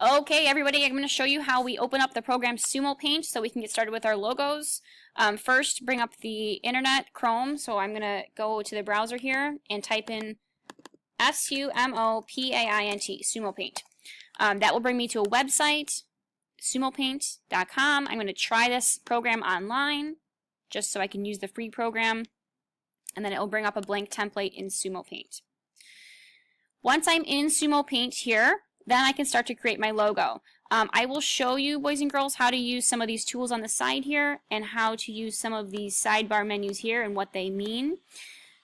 Okay, everybody, I'm going to show you how we open up the program Sumopaint so we can get started with our logos. First, bring up the internet, Chrome, so I'm going to go to the browser here and type in Sumopaint, Sumopaint. That will bring me to a website, sumopaint.com. I'm going to try this program online just so I can use the free program, and then it will bring up a blank template in Sumopaint. Once I'm in Sumopaint here, then I can start to create my logo. I will show you, boys and girls, how to use some of these tools on the side here and how to use some of these sidebar menus here and what they mean.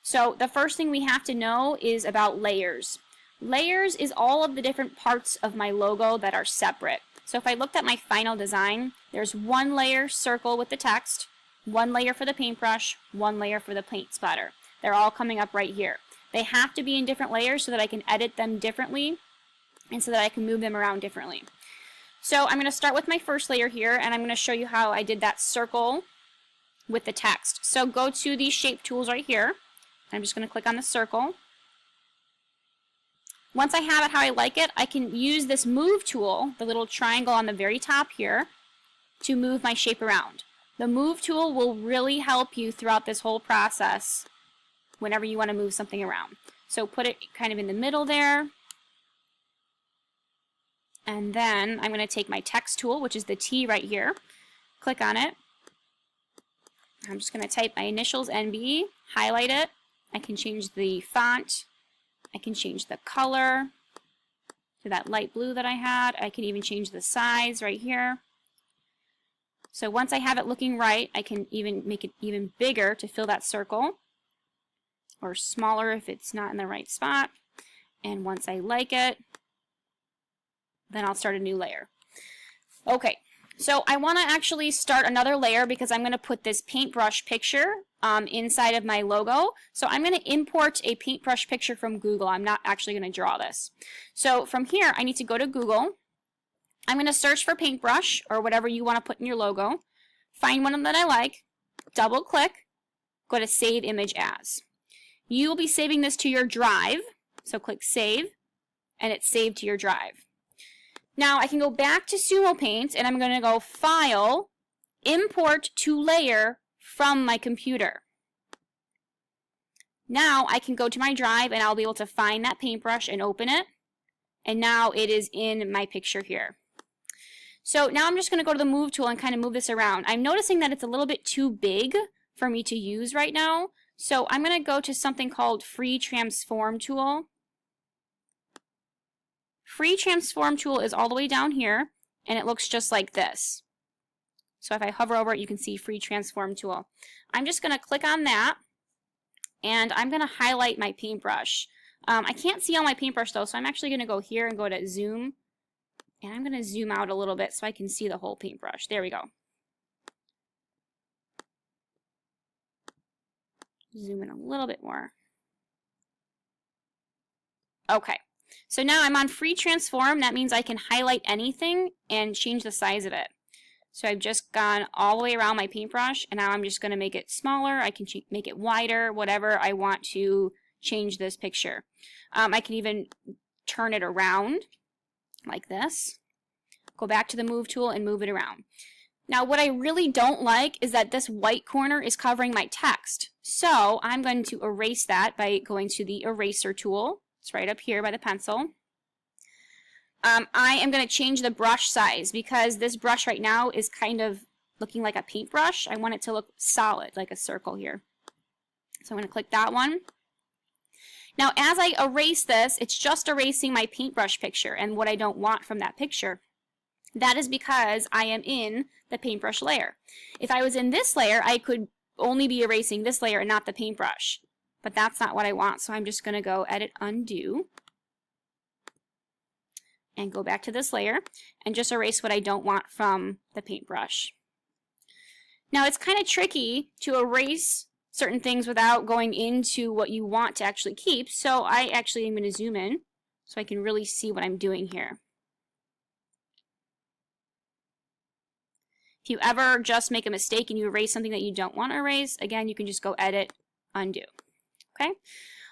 So the first thing we have to know is about layers. Layers is all of the different parts of my logo that are separate. So if I looked at my final design, there's one layer circle with the text, one layer for the paintbrush, one layer for the paint splatter. They're all coming up right here. They have to be in different layers so that I can edit them differently and so that I can move them around differently. So I'm going to start with my first layer here, and I'm going to show you how I did that circle with the text. So go to these shape tools right here. I'm just going to click on the circle. Once I have it how I like it, I can use this move tool, the little triangle on the very top here, to move my shape around. The move tool will really help you throughout this whole process whenever you want to move something around. So put it kind of in the middle there. And then I'm going to take my text tool, which is the T right here, click on it. I'm just going to type my initials NB, highlight it. I can change the font. I can change the color to that light blue that I had. I can even change the size right here. So once I have it looking right, I can even make it even bigger to fill that circle, or smaller if it's not in the right spot. And once I like it, then I'll start a new layer. Okay, so I want to actually start another layer because I'm going to put this paintbrush picture inside of my logo. So I'm going to import a paintbrush picture from Google. I'm not actually going to draw this. So from here, I need to go to Google. I'm going to search for paintbrush or whatever you want to put in your logo. Find one that I like, double click, go to Save Image As. You will be saving this to your drive, so click Save, and it's saved to your drive. Now I can go back to Sumopaint and I'm going to go File, Import to Layer from my computer. Now I can go to my drive and I'll be able to find that paintbrush and open it. And now it is in my picture here. So now I'm just going to go to the Move tool and kind of move this around. I'm noticing that it's a little bit too big for me to use right now. So I'm going to go to something called Free Transform Tool. Free Transform Tool is all the way down here, and it looks just like this. So if I hover over it, you can see Free Transform Tool. I'm just going to click on that, and I'm going to highlight my paintbrush. I can't see all my paintbrush though, so I'm actually going to go here and go to Zoom, and I'm going to zoom out a little bit so I can see the whole paintbrush. There we go. Zoom in a little bit more. Okay. So now I'm on Free Transform. That means I can highlight anything and change the size of it. So I've just gone all the way around my paintbrush, and now I'm just going to make it smaller. I can make it wider, whatever I want to change this picture. I can even turn it around like this. Go back to the Move tool and move it around. Now what I really don't like is that this white corner is covering my text. So I'm going to erase that by going to the Eraser tool. It's right up here by the pencil. I am going to change the brush size because this brush right now is kind of looking like a paintbrush. I want it to look solid, like a circle here. So I'm going to click that one. Now as I erase this, it's just erasing my paintbrush picture and what I don't want from that picture. That is because I am in the paintbrush layer. If I was in this layer, I could only be erasing this layer and not the paintbrush. But that's not what I want, so I'm just going to go Edit, Undo, and go back to this layer and just erase what I don't want from the paintbrush. Now it's kind of tricky to erase certain things without going into what you want to actually keep, so I actually am going to zoom in so I can really see what I'm doing here. If you ever just make a mistake and you erase something that you don't want to erase, again, you can just go Edit, Undo. Okay?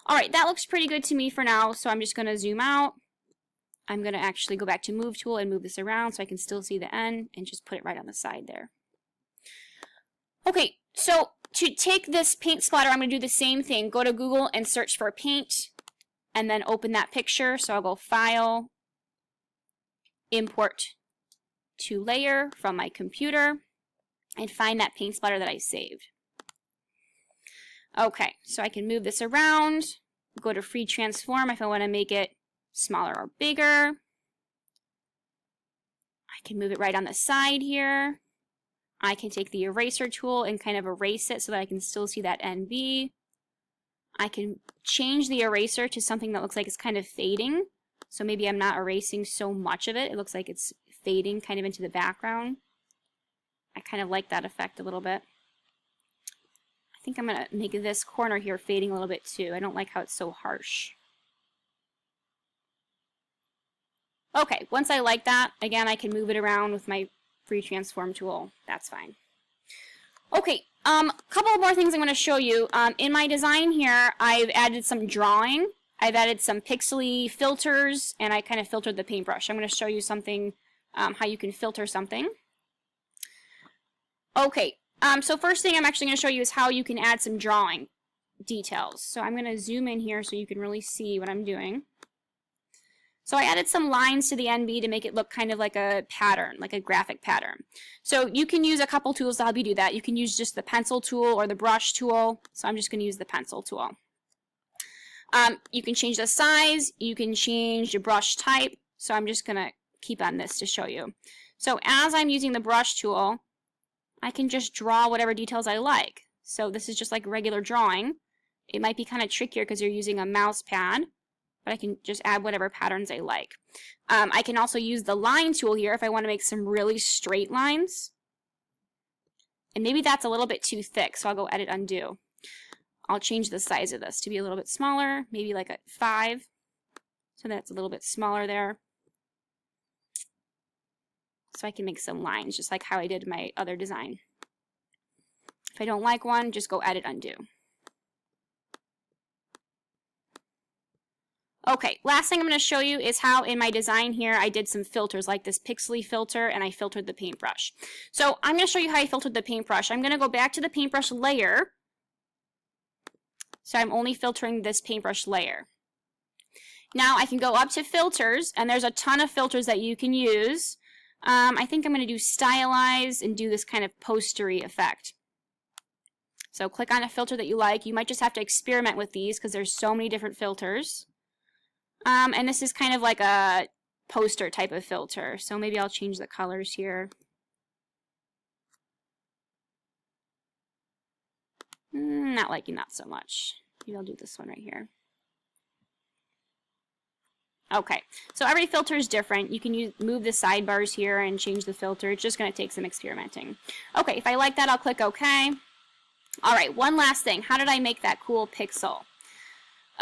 Alright, that looks pretty good to me for now, so I'm just going to zoom out. I'm going to actually go back to Move Tool and move this around so I can still see the N and just put it right on the side there. Okay, so to take this paint splatter, I'm going to do the same thing. Go to Google and search for paint, and then open that picture. So I'll go File, Import to Layer from my computer, and find that paint splatter that I saved. Okay, so I can move this around, go to Free Transform if I want to make it smaller or bigger. I can move it right on the side here. I can take the eraser tool and kind of erase it so that I can still see that NB. I can change the eraser to something that looks like it's kind of fading. So maybe I'm not erasing so much of it. It looks like it's fading kind of into the background. I kind of like that effect a little bit. I think I'm going to make this corner here fading a little bit too. I don't like how it's so harsh. Okay, once I like that, again, I can move it around with my Free Transform tool. That's fine. Okay, couple more things I'm going to show you. In my design here, I've added some drawing. I've added some pixely filters, and I kind of filtered the paintbrush. I'm going to show you something, how you can filter something. Okay, so first thing I'm actually going to show you is how you can add some drawing details. So I'm going to zoom in here so you can really see what I'm doing. So I added some lines to the NB to make it look kind of like a pattern, like a graphic pattern. So you can use a couple tools to help you do that. You can use just the pencil tool or the brush tool. So I'm just going to use the pencil tool. You can change the size. You can change the brush type. So I'm just going to keep on this to show you. So as I'm using the brush tool, I can just draw whatever details I like. So this is just like regular drawing. It might be kind of trickier because you're using a mouse pad, but I can just add whatever patterns I like. I can also use the line tool here if I want to make some really straight lines. And maybe that's a little bit too thick, so I'll go Edit, Undo. I'll change the size of this to be a little bit smaller, maybe like a 5. So that's a little bit smaller there. So I can make some lines, just like how I did my other design. If I don't like one, just go Edit, Undo. Okay, last thing I'm going to show you is how in my design here I did some filters like this pixely filter, and I filtered the paintbrush. So I'm going to show you how I filtered the paintbrush. I'm going to go back to the paintbrush layer. So I'm only filtering this paintbrush layer. Now I can go up to filters, and there's a ton of filters that you can use. I think I'm going to do stylize and do this kind of postery effect. So click on a filter that you like. You might just have to experiment with these because there's so many different filters. And this is kind of like a poster type of filter. So maybe I'll change the colors here. Not liking that so much. Maybe I'll do this one right here. Okay, so every filter is different. You can move the sidebars here and change the filter. It's just going to take some experimenting. Okay, if I like that, I'll click OK. All right, one last thing. How did I make that cool pixel?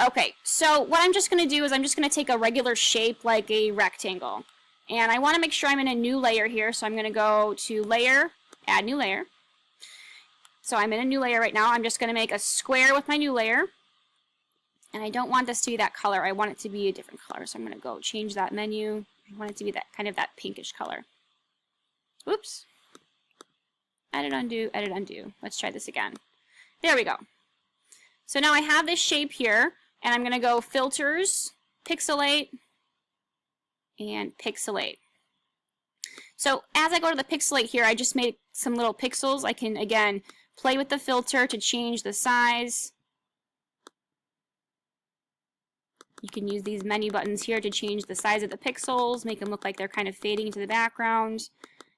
Okay, so what I'm just going to do is I'm just going to take a regular shape like a rectangle. And I want to make sure I'm in a new layer here, so I'm going to go to Layer, Add New Layer. So I'm in a new layer right now. I'm just going to make a square with my new layer. And I don't want this to be that color. I want it to be a different color. So I'm going to go change that menu. I want it to be that kind of that pinkish color. Oops. Edit, undo, edit, undo. Let's try this again. There we go. So now I have this shape here, and I'm going to go Filters, Pixelate, and Pixelate. So as I go to the Pixelate here, I just made some little pixels. I can, again, play with the filter to change the size. You can use these menu buttons here to change the size of the pixels, make them look like they're kind of fading into the background.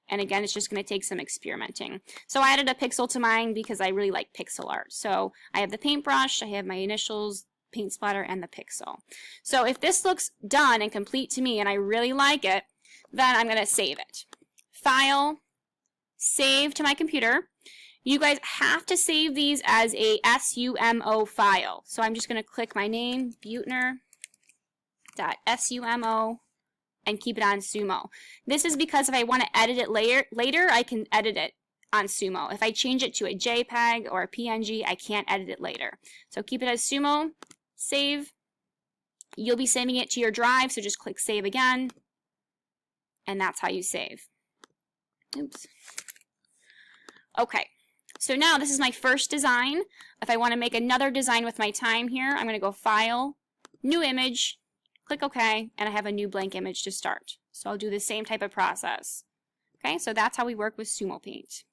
And again, it's just going to take some experimenting. So I added a pixel to mine because I really like pixel art. So I have the paintbrush, I have my initials, paint splatter, and the pixel. So if this looks done and complete to me and I really like it, then I'm going to save it. File, save to my computer. You guys have to save these as a SUMO file. So I'm just going to click my name, Buettner.sumo, and keep it on Sumo. This is because if I want to edit it later, I can edit it on Sumo. If I change it to a JPEG or a PNG, I can't edit it later. So keep it as Sumo, save, You'll be saving it to your drive, so just click Save again, and that's how you save. Oops. Okay, so now this is my first design. If I want to make another design with my time here, I'm going to go File, New Image, click OK, and I have a new blank image to start. So I'll do the same type of process. Okay, so that's how we work with Sumopaint.